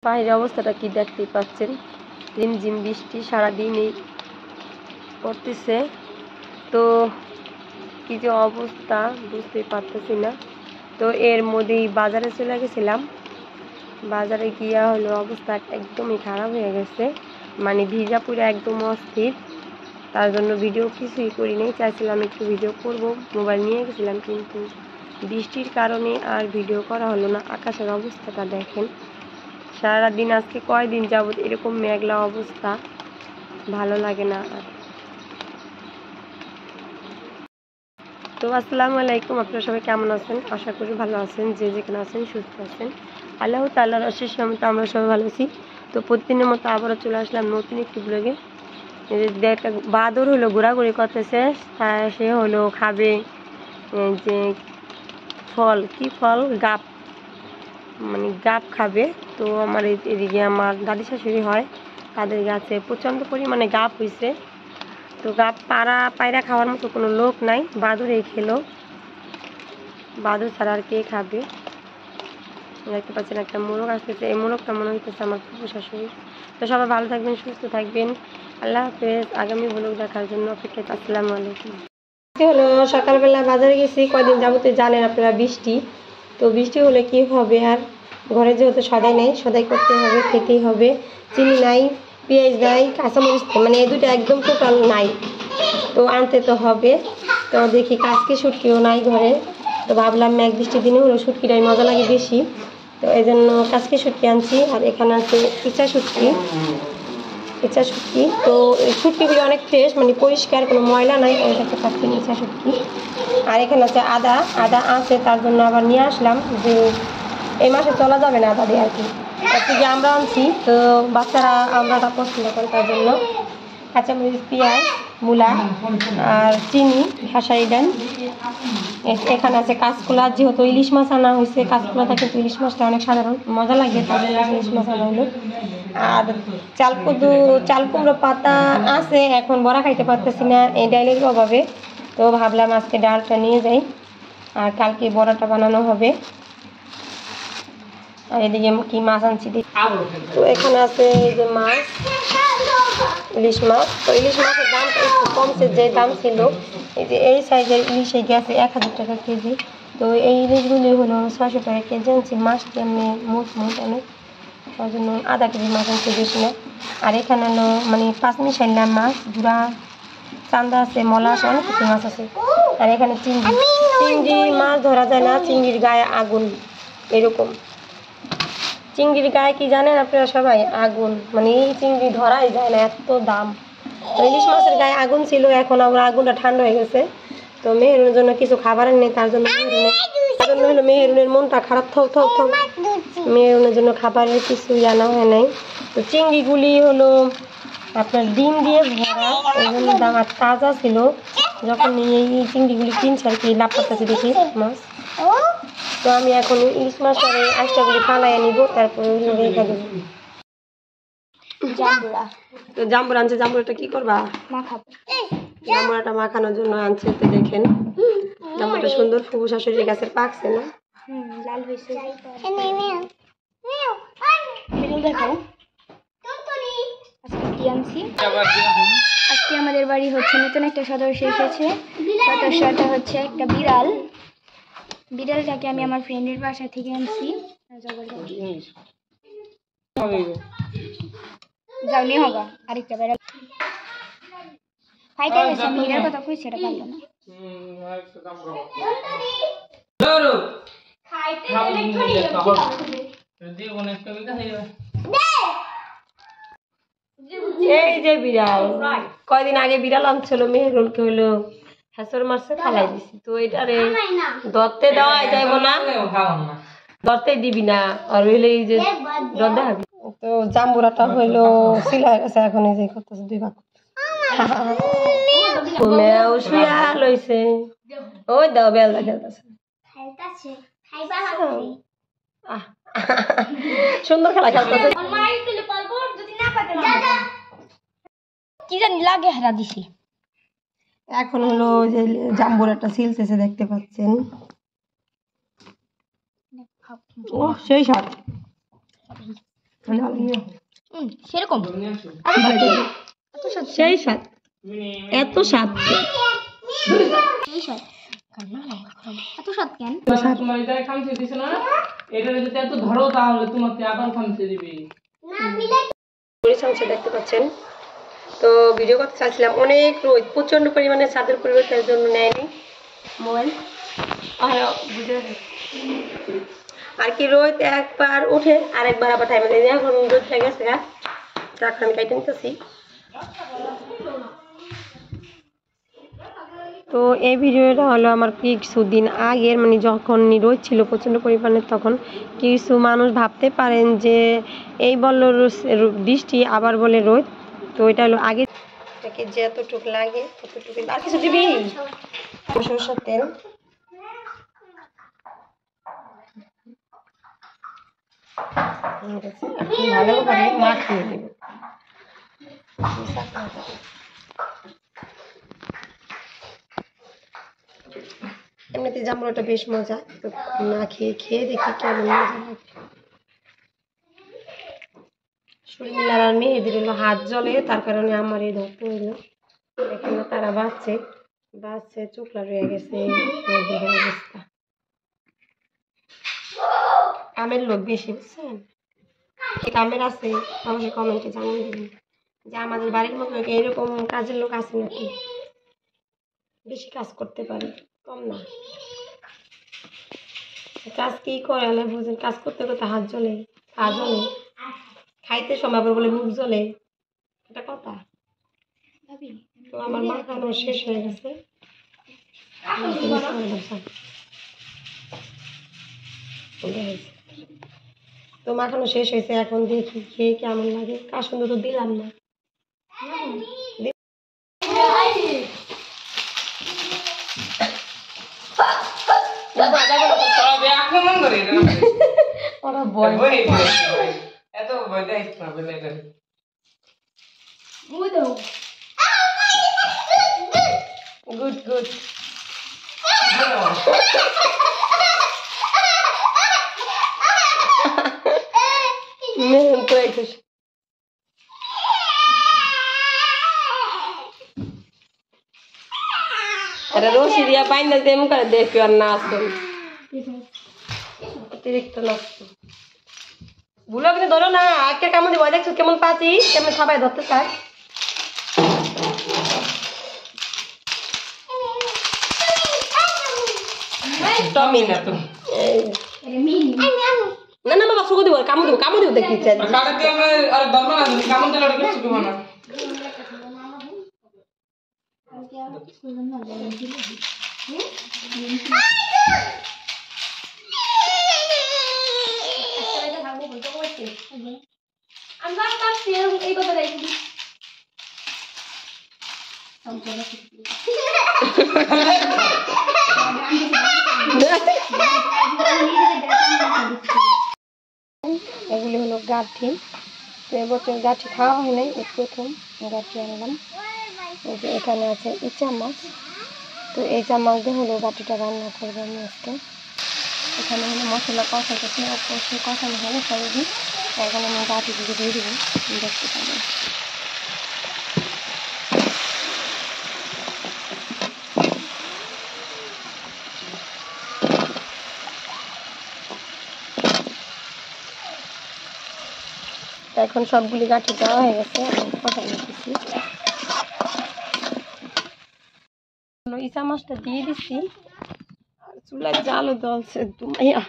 বাইরে অবস্থাটা কি দেখতেই পাচ্ছেন, ঝিমঝিম বৃষ্টি সারাদিনই পড়তেছে। তো কি যে অবস্থা বুঝতেই পারতেছি না। তো এর মধ্যেই বাজারে চলে গেছিলাম। বাজারে গিয়া হলো অবস্থা একদমই খারাপ হয়ে গেছে, মানে ভিজা পুরো একদম অস্থির। তার জন্য ভিডিও কিছুই করি নাই, চাইছিলাম একটু ভিডিও করব, মোবাইল নিয়ে গেছিলাম, কিন্তু বৃষ্টির কারণে আর ভিডিও করা হলো না। আকাশের অবস্থাটা দেখেন, সারাদিন আজকে কয়দিন যাবত এরকম মেঘলা অবস্থা, ভালো লাগে না আর। তো আসসালামু আলাইকুম, আপনারা সবাই কেমন আছেন? আশা করি ভালো আছেন, যে যেখানে আছেন সুস্থ আছেন। আল্লাহ তাআলার অশেষ রহমতে আমরা সবাই ভালো আছি। তো প্রতিদিনের মতো আবারও চলে আসলাম নতুন একটি ব্লগে। একটা বাদর হলো ঘোরাঘুরি করতেছে, সে হলো খাবে যে ফল, কি ফল, গাব, মানে গাব খাবে। তো আমার এদিকে আমার দাদি শাশুড়ি হয়, তাদের গাছে প্রচণ্ড পরিমাণে গাব হয়েছে। তো গাব পায়রা খাওয়ার মতো কোনো লোক নাই, বাদুরেই খেলো। বাদুর ছাড়া আর কে খাবে? দেখতে পাচ্ছেন একটা মোরগ আসতেছে, এই মোরগটা মনে হইতেছে আমার ফুফু শাশুড়ি। তো সবাই ভালো থাকবেন, সুস্থ থাকবেন। আল্লাহ হাফেজ। আগামী ব্লগ দেখার জন্য অপেক্ষা। আসসালামু আলাইকুম। হলো সকালবেলা বাজারে গেছি, কয়দিন যাবতে জানেন আপনারা বৃষ্টি। তো বৃষ্টি হলে কি হবে, আর ঘরে যেহেতু সদাই নেই, সদাই করতে হবে, খেতেই হবে। চিনি নাই, পেঁয়াজ নাই, কাঁচামরিচ, মানে এই দুটো একদম টোটাল নাই, তো আনতে তো হবে। তো দেখি কাজকে শুটকিও নাই ঘরে, তো ভাবলাম মেঘ বৃষ্টির দিনে হলো শুটকিটাই মজা লাগে বেশি, তো এই জন্য কাজকে শুটকি আনছি। আর এখানে আছে ইচা শুটকি, ইচা শুটকি। তো এই শুটকিগুলো অনেক ফ্রেশ, মানে পরিষ্কার, কোনো ময়লা নাই, দেখতে পাচ্ছেন ইচা শুটকি। আর এখানে আছে আদা, আদা আছে, তার জন্য আবার নিয়ে আসলাম, যে এই মাসে চলা যাবে না আদা দিয়ে আর কি। একটু যে আমরা আনছি, তো বাচ্চারা আমরাটা পছন্দ করে, তার জন্য কাঁচামরিচ, পেঁয়াজ, মূলা আর চিনি, খেসারি ডাল। এখানে আছে কাঁচকলা, যেহেতু ইলিশ মাছ আনা হয়েছে, কাঁচকলাটা কিন্তু ইলিশ মাছটা অনেক সাধারণ মজা লাগে, তার জন্য ইলিশ মাছ আনা হলো। আর চাল কুমড়ো পাতা আছে, এখন বড়া খাইতে পারতেছি না এই ডালের অভাবে, তো ভাবলাম আজকে ডালটা নিয়ে যাই, আর কালকে বড়াটা বানানো হবে। আর এদিকে কি মাছ আনছি, তো এখানে আছে এই যে মাছ, ইলিশ মাছ। তো ইলিশ মাছের দামটা একটু কমছে, যে দাম ছিল, এই যে এই সাইজের ইলিশে গেছে 1000 টাকা কেজি। তো এই ইলিশগুলি হলো 600 টাকা কেজি আনছি। মাছটি এমনি মোট অনেক, তার জন্য আধা কেজি মাছ আনছি, বেশি না। আর এখানে হলো মানে 5 মিশাইলাম মাছ, গুড়া চান্দা আছে, মলা আছে, অনেক কিছু মাছ আছে। আর এখানে চিংড়ি মাছ ধরা যায় না, চিংড়ির গায়ে আগুন, এরকম। চিংড়ির গায়ে কি জানেন আপনারা সবাই? আগুন, মানে এই চিংড়ি ধরাই যায় না, এত দাম। ইলিশ মাছের গায়ে আগুন ছিল, এখন আবার আগুনটা ঠান্ডা হয়ে গেছে। তো মেহেরুনের জন্য কিছু খাবারের নেই, তার জন্য হলো মেহেরুনের মনটা খারাপ, থাক মেহেরুনের জন্য খাবারের কিছু আনা হয় নাই। তো চিংড়িগুলি হলো আপনার ডিম দিয়ে ভরা, এই জন্য দাম। আর তাজা ছিল, যখন এই চিংড়িগুলি কিনছে আর কি, লাভ করতেছে দেখি মাছ। তো আমি এখন ইলিশ মাছের আইসটাগুলি ফালাইয়া নিব, তারপরে রেখে দেবো। তো জাম্বুরা আনছে, জাম্বুরাটা কি করবা? জাম্বুরাটা মাখানোর জন্য আনছে। তো দেখেন জাম্বুরাটা সুন্দর, ফুফু শাশুড়ির গাছের পাকছে না, লাল হয়েছে। আজকে আমাদের বাড়ি হচ্ছে নতুন একটা সদস্য এসেছে। সদস্যটা হচ্ছে একটা বিড়াল। বিড়ালটাকে আমি আমার ফ্রেন্ডের বাসা থেকে আনছি। যাও নিয়ে হোগা আরেকটা বেড়াল ফাইটা গেছে, আমি এটার কথা কইছি, এটা পারলো না। এই যে বিড়াল, কয়দিন আগে বিড়াল আনছিল, মেহেরুনকে হলো হেসর মারছে, ফালাই দিছি। তো এটারে ধরতে দেওয়া যাইব না, ধরতে দিবি না, আর হইলে এই যে ডর দেখাবি। তো জাম্বুরাটা হইলো সিলা গেছে, এখন এই যে করতেছে 2 ভাগ। মেয়েও শুয়া লইছে, ওই দাও বেলদা খেলতেছে, সুন্দর খেলা খেলতেছে। কি জানি লাগে হারা দিছি। এখন হলো যে জাম্বুরাটা ছিলতেছে, দেখতে পাচ্ছেন। ও সেই স্বাদ সেরকম সেই স্বাদ এত স্বাদ এই স্বাদ এত স্বাদ কেন তোমার এটা খামছে দিছ না এটা যদি এত ধরো তাহলে তোমাকে আবার খামছে দিবে মরিচ দেখতে পাচ্ছেন। তো ভিডিও করতে চাইছিলাম, অনেক রোদ, প্রচন্ড পরিমাণে ছাদের পরিবর্তনের জন্য নেয়নি মোবাইল আর কি রোদ একবার উঠে আরেকবার আবার টাইমে দেয়। এখন রোদ হয়ে গেছে গা, এখন আমি কাইটে নিতেছি। তো এই ভিডিওটা হলো আমার কিছুদিন আগের, মানে যখন রোদ ছিল প্রচণ্ড পরিমাণে, তখন কিছু মানুষ ভাবতে পারেন যে এই বলল বৃষ্টি আবার বলে রোদ। তো এটা হলো আগে এটাকে যতটুকু লাগে ততটুকু। আর কিছু দিবি? সরষের তেল, ভালো করে মাখিয়ে দেব। এমনিতে জামরুলটা বেশ মজা, তো না খেয়ে দেখি কেমন মজা লাগে। শরীর আর মেয়েদের হলো হাত জ্বলে, তার কারণে আমার এই ধরতে হইলো। এখানে তারা বাচ্চে চোখলা রয়ে গেছে অবস্থা। কামের লোক বেশি, বুঝছেন? কামের আছে আমাকে কমেন্টে জানিয়ে দিবেন যে আমাদের বাড়ির মতো এরকম কাজের লোক আছে নাকি, বেশি কাজ করতে পারে, কম না। কাজ কি করে আল্লাহ বুঝেন, কাজ করতে করতে হাত জ্বলে, পা জ্বলে, খাইতে সময় আবার বলে মুখ জ্বলে, এটা কথা। তো আমার মাখানো শেষ হয়ে গেছে, তো মাখানো শেষ হয়েছে। এখন দেখি খেয়ে কেমন লাগে। কাসুন্দ তো দিলাম না, ওরা ভয় এত ভয় দেয় না বলে গুড গুড। রশি দিয়া বাইন্দা দেম করে দেখি আর না আসুন অতিরিক্ত নষ্ট। ভুলো কিন্তু ধরো না, আজকে কেমন দিব দেখছো, কেমন পাতি কেমন সবাই ধরতে চায়। না না বাবা শুকো দিব, কামু দিব দেখি এই কথা এগুলি হলো গাঠি। তো এবছর গাঠি খাওয়া হয় নাই, প্রথম গাঠি আনলাম। এখানে আছে ইচা মাছ, তো এই চামচ দিয়ে হলো গাঠিটা রান্না করবো আমি আজকে। এখানে হলো মশলা কষাইতেছি, অবশ্যই কষানো হলে সবাই দিই। এখন আমি গাঠি দিকে দিয়ে দিব, দেখতে পাবেন। এখন সবগুলি গাঠি দেওয়া হয়ে গেছে, কষাই দিচ্ছি। ইচা মাছটা দিয়ে দিচ্ছি, আর চুলায় জালও জ্বলছে দুমাইয়া।